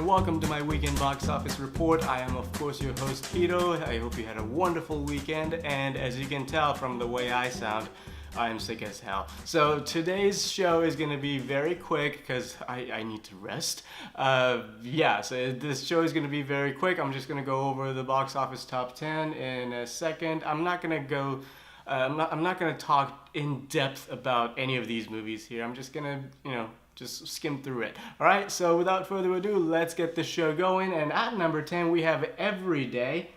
welcome to my weekend box office report. I am of course your host Hito. I hope you had a wonderful weekend, and as you can tell from the way I sound, I am sick as hell. So today's show is going to be very quick because I need to rest. So this show is going to be very quick. I'm just going to go over the box office top 10 in a second. I'm not going to go I'm not going to talk in depth about any of these movies here. I'm just going to, just skim through it. Alright, so without further ado, let's get the show going. And at number 10, we have Every Day.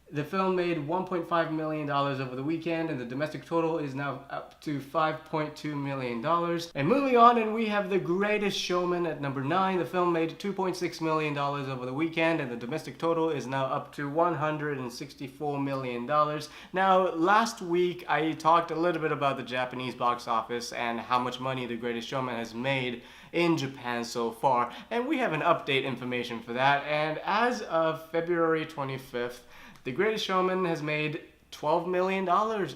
The film made $1.5 million over the weekend, and the domestic total is now up to $5.2 million. And moving on, and we have The Greatest Showman at number 9. The film made $2.6 million over the weekend, and the domestic total is now up to $164 million. Now, last week, I talked a little bit about the Japanese box office and how much money The Greatest Showman has made in Japan so far, and we have an update information for that. And as of February 25th, The Greatest Showman has made $12 million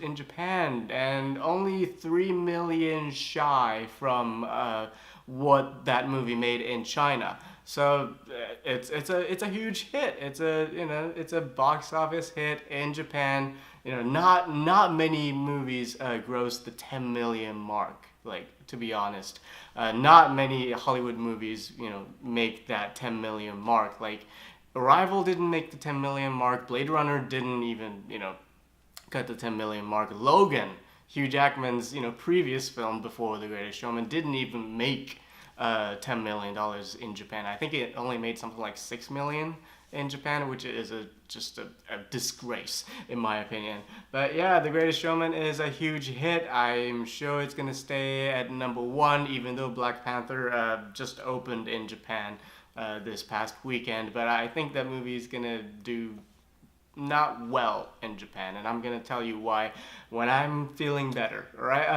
in Japan, and only $3 million shy from what that movie made in China. So it's a huge hit. It's a box office hit in Japan. Not many movies gross the 10 million mark. Like, to be honest, not many Hollywood movies make that 10 million mark. Like, Arrival didn't make the 10 million mark. Blade Runner didn't even, cut the 10 million mark. Logan, Hugh Jackman's, previous film before The Greatest Showman, didn't even make $10 million in Japan. I think it only made something like $6 million in Japan, which is just a disgrace, in my opinion. But yeah, The Greatest Showman is a huge hit. I'm sure it's gonna stay at number 1, even though Black Panther just opened in Japan this past weekend. But I think that movie is gonna do not well in Japan, and I'm gonna tell you why when I'm feeling better. Alright,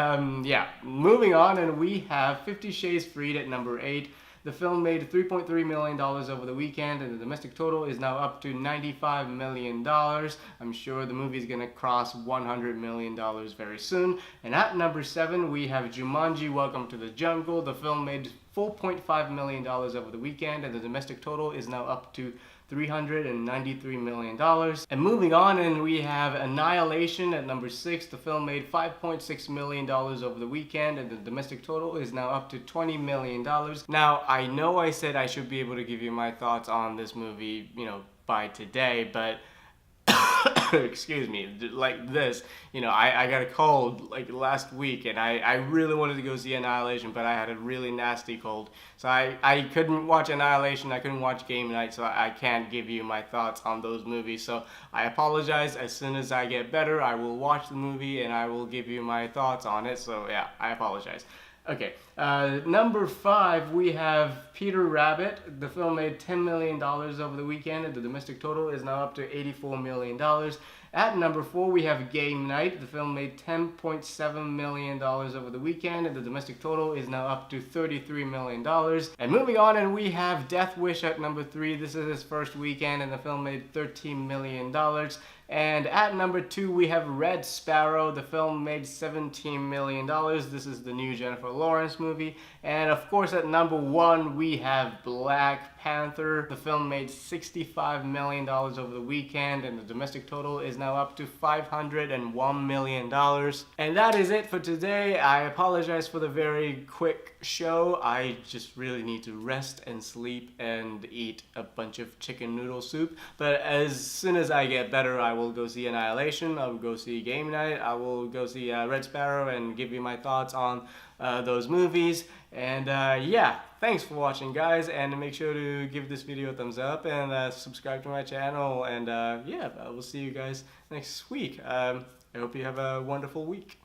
moving on, and we have 50 Shades Freed at number 8. The film made $3.3 million over the weekend, and the domestic total is now up to $95 million. I'm sure the movie is going to cross $100 million very soon. And at number 7, we have Jumanji, Welcome to the Jungle. The film made $4.5 million over the weekend, and the domestic total is now up to $393 million. And moving on, and we have Annihilation at number 6. The film made $5.6 million over the weekend, and the domestic total is now up to $20 million. Now, I know I said I should be able to give you my thoughts on this movie, by today, but excuse me, like this, I got a cold like last week, and I really wanted to go see Annihilation, but I had a really nasty cold, so I couldn't watch Annihilation, I couldn't watch Game Night, so I can't give you my thoughts on those movies. So I apologize. As soon as I get better, I will watch the movie and I will give you my thoughts on it. So yeah, I apologize. Okay, number 5, we have Peter Rabbit. The film made $10 million over the weekend, and the domestic total is now up to $84 million. At number 4, we have Game Night. The film made $10.7 million over the weekend, and the domestic total is now up to $33 million. And moving on, and we have Death Wish at number 3. This is his first weekend, and the film made $13 million. And at number 2, we have Red Sparrow. The film made $17 million. This is the new Jennifer Lawrence movie. And of course, at number 1, we have Black Panther. The film made $65 million over the weekend, and the domestic total is now up to $501 million. And that is it for today. I apologize for the very quick show. I just really need to rest and sleep and eat a bunch of chicken noodle soup. But as soon as I get better, I will go see Annihilation, I will go see Game Night, I will go see Red Sparrow and give you my thoughts on those movies. And yeah, thanks for watching, guys, and make sure to give this video a thumbs up and subscribe to my channel. And yeah, I will see you guys next week. I hope you have a wonderful week.